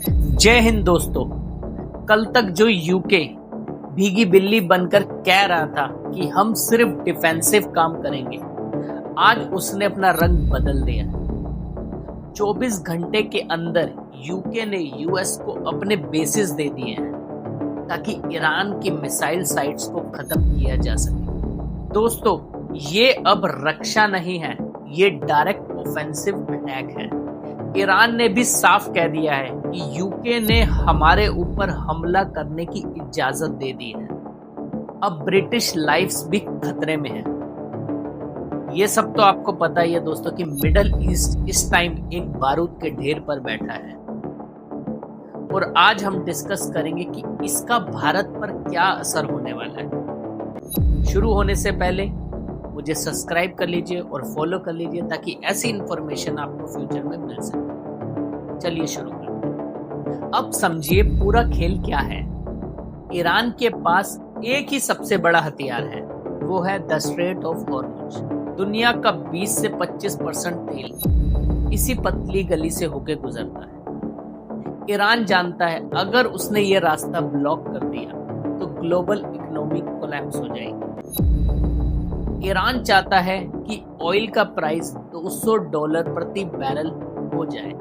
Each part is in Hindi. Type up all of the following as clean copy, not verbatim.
जय हिंद दोस्तों। कल तक जो यूके भीगी बिल्ली बनकर कह रहा था कि हम सिर्फ डिफेंसिव काम करेंगे, आज उसने अपना रंग बदल दिया। 24 घंटे के अंदर यूके ने यूएस को अपने बेसिस दे दिए हैं ताकि ईरान की मिसाइल साइट्स को खत्म किया जा सके। दोस्तों, ये अब रक्षा नहीं है, ये डायरेक्ट ऑफेंसिव अटैक है। ईरान ने भी साफ कह दिया है कि यूके ने हमारे ऊपर हमला करने की इजाजत दे दी है। अब ब्रिटिश लाइफ्स भी खतरे में है। ये सब तो आपको पता ही है दोस्तों कि मिडल ईस्ट इस टाइम एक बारूद के ढेर पर बैठा है और आज हम डिस्कस करेंगे कि इसका भारत पर क्या असर होने वाला है। शुरू होने से पहले मुझे सब्सक्राइब कर लीजिए और फॉलो कर लीजिए ताकि ऐसी इंफॉर्मेशन आपको फ्यूचर में मिल सके। चलिए शुरू करते हैं। अब समझिए पूरा खेल क्या है। ईरान के पास एक ही सबसे बड़ा हथियार है, वो है द स्ट्रेट ऑफ हॉर्मुज। दुनिया का 20 से 25% तेल इसी पतली गली से होकर गुजरता है। ईरान जानता है अगर उसने ये रास्ता ब्लॉक कर दिया तो ग्लोबल इकोनॉमी कोलैप्स हो जाएगी। ईरान चाहता है कि ऑयल का प्राइस $200 प्रति बैरल हो जाए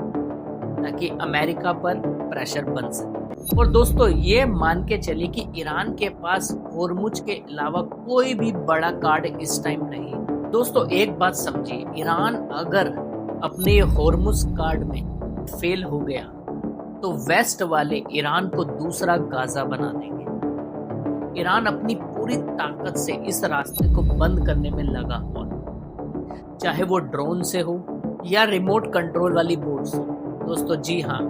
ताकि अमेरिका पर प्रेशर बन सके। और दोस्तों, ये मान के चलिए कि ईरान के पास होर्मुज के अलावा कोई भी बड़ा कार्ड इस टाइम नहीं। दोस्तों, एक बात समझिए, ईरान अगर अपने होर्मुज कार्ड में फेल हो गया तो वेस्ट वाले ईरान को दूसरा गाजा बना देंगे। ईरान अपनी पूरी ताकत से इस रास्ते को बंद करने में लगा हुआ, चाहे वो ड्रोन से हो या रिमोट कंट्रोल वाली बोट्स हो। दोस्तों जी हाँ,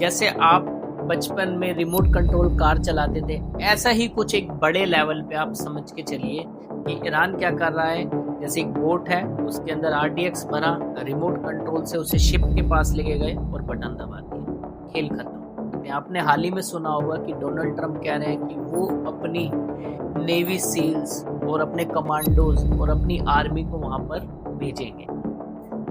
जैसे आप बचपन में रिमोट कंट्रोल कार चलाते थे, ऐसा ही कुछ एक बड़े लेवल पे आप समझ के चलिए कि ईरान क्या कर रहा है। जैसे एक बोट है, उसके अंदर RDX भरा, रिमोट कंट्रोल से उसे शिप के पास लेके गए और बटन दबा दिया, खेल खत्म। आपने हाल ही में सुना होगा कि डोनाल्ड ट्रंप कह रहे हैं कि वो अपनी नेवी सील्स और अपने कमांडोज और अपनी आर्मी को वहां पर भेजेंगे।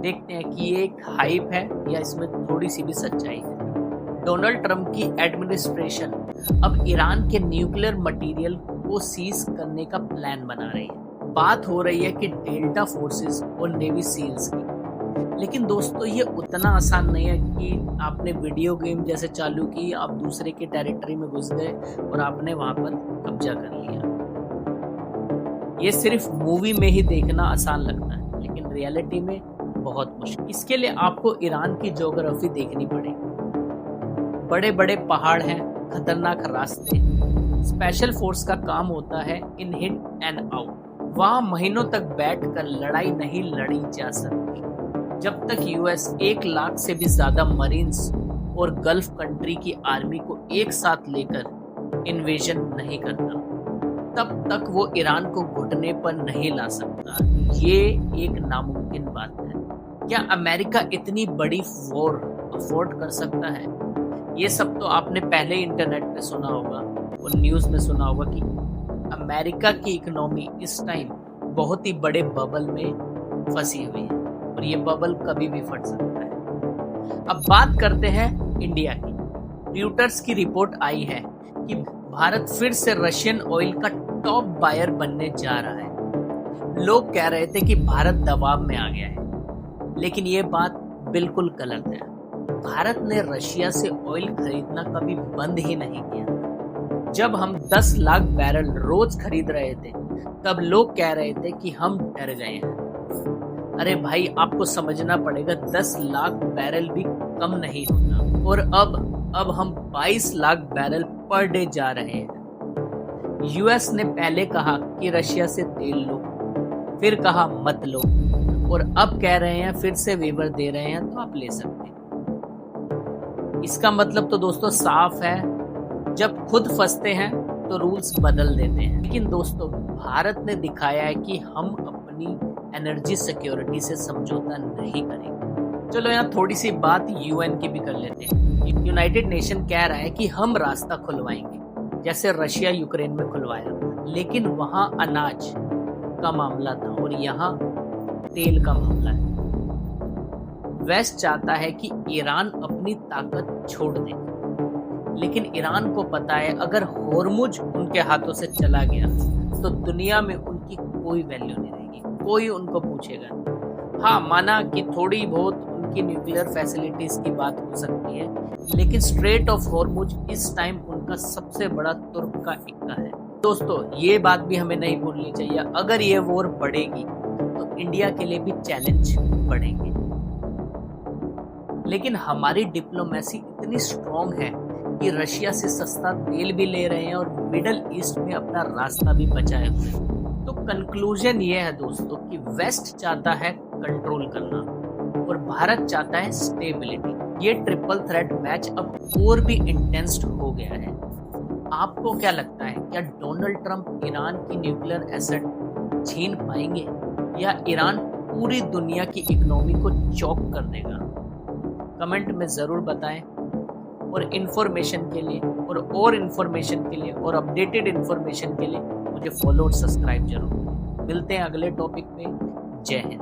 देखते हैं कि ये एक हाइप है या इसमें थोड़ी सी भी सच्चाई है। डोनाल्ड ट्रंप की एडमिनिस्ट्रेशन अब ईरान के न्यूक्लियर मटेरियल को सीज करने का प्लान बना रही है। बात हो रही है कि डेल्टा फोर्सेस और नेवी सील्स की। लेकिन दोस्तों, ये उतना आसान नहीं है कि आपने वीडियो गेम जैसे चालू की, आप दूसरे के टेरिटरी में घुस गए और आपने वहां पर कब्जा कर लिया। ये सिर्फ मूवी में ही देखना आसान लगता है, लेकिन रियलिटी में बहुत मुश्किल। इसके लिए आपको ईरान की ज्योग्राफी देखनी पड़ेगी। बड़े बड़े पहाड़ हैं, खतरनाक रास्ते। स्पेशल फोर्स का काम होता है इन हिट एंड आउट। वहां महीनों तक बैठकर लड़ाई नहीं लड़ी जा सकती जब तक यूएस 1 लाख से भी ज्यादा मरीन्स और गल्फ कंट्री की आर्मी को एक साथ लेकर इन्वेजन नहीं करता, तब तक वो ईरान को घुटने पर नहीं ला सकता। ये एक नामुमकिन बात है। क्या अमेरिका इतनी बड़ी वॉर अफोर्ड कर सकता है? ये सब तो आपने पहले इंटरनेट पे सुना होगा और न्यूज में सुना होगा कि अमेरिका की इकोनॉमी इस टाइम बहुत ही बड़े बबल में फंसी हुई है और ये बबल कभी भी फट सकता है। अब बात करते हैं इंडिया की। रॉयटर्स की रिपोर्ट आई है कि भारत फिर से रशियन ऑयल का टॉप बायर बनने जा रहा है। लोग कह रहे थे कि भारत दबाव में आ गया है, लेकिन ये बात बिल्कुल गलत है। भारत ने रशिया से ऑयल खरीदना कभी बंद ही नहीं किया। जब हम 10 लाख बैरल रोज खरीद रहे थे, तब लोग कह रहे थे कि हम डर गए हैं। अरे भाई, आपको समझना पड़ेगा, 10 लाख बैरल भी कम नहीं होता। और अब हम 22 लाख बैरल पर डे जा रहे हैं। यूएस ने पहले कहा कि रशिया से तेल लो, फिर कहा मत लो, और अब कह रहे हैं फिर से वेवर दे रहे हैं तो आप ले सकते हैं। इसका मतलब तो दोस्तों साफ है, जब खुद फंसते हैं तो रूल्स बदल देते हैं। लेकिन दोस्तों, भारत ने दिखाया है कि हम अपनी एनर्जी सिक्योरिटी से समझौता नहीं करेंगे। चलो यहाँ थोड़ी सी बात यूएन की भी कर लेते हैं। यूनाइटेड नेशन कह रहा है कि हम रास्ता खुलवाएंगे, जैसे रशिया यूक्रेन में खुलवाया, लेकिन वहां अनाज का मामला था और यहाँ तेल का मामला है। वेस्ट चाहता है कि ईरान अपनी ताकत छोड़ दे, लेकिन ईरान को पता है अगर होर्मुज उनके हाथों से चला गया तो दुनिया में उनकी कोई वैल्यू नहीं रहेगी, कोई उनको पूछेगा नहीं। हाँ, माना कि थोड़ी बहुत उनकी न्यूक्लियर फैसिलिटीज की बात हो सकती है, लेकिन स्ट्रेट ऑफ होर्मुज इस टाइम उनका सबसे बड़ा तुर्क का इक्का है। दोस्तों, ये बात भी हमें नहीं भूलनी चाहिए, अगर ये वॉर बढ़ेगी तो इंडिया के लिए भी चैलेंज बढ़ेंगे। लेकिन हमारी डिप्लोमेसी इतनी स्ट्रॉन्ग है कि रशिया से सस्ता तेल भी ले रहे हैं और मिडल ईस्ट में अपना रास्ता भी बचाए हुए हैं। तो कंक्लूजन ये है दोस्तों कि वेस्ट चाहता है कंट्रोल करना और भारत चाहता है स्टेबिलिटी। ये ट्रिपल थ्रेट मैच अब और भी इंटेंस्ड हो गया है। आपको क्या लगता है, क्या डोनाल्ड ट्रंप ईरान की न्यूक्लियर एसेट छीन पाएंगे या ईरान पूरी दुनिया की इकोनॉमी को चौक कर देगा? कमेंट में ज़रूर बताएं। और इन्फॉर्मेशन के लिए और इन्फॉर्मेशन के लिए और अपडेटेड इन्फॉर्मेशन के लिए मुझे फॉलो और सब्सक्राइब जरूर करें। मिलते हैं अगले टॉपिक में। जय हिंद।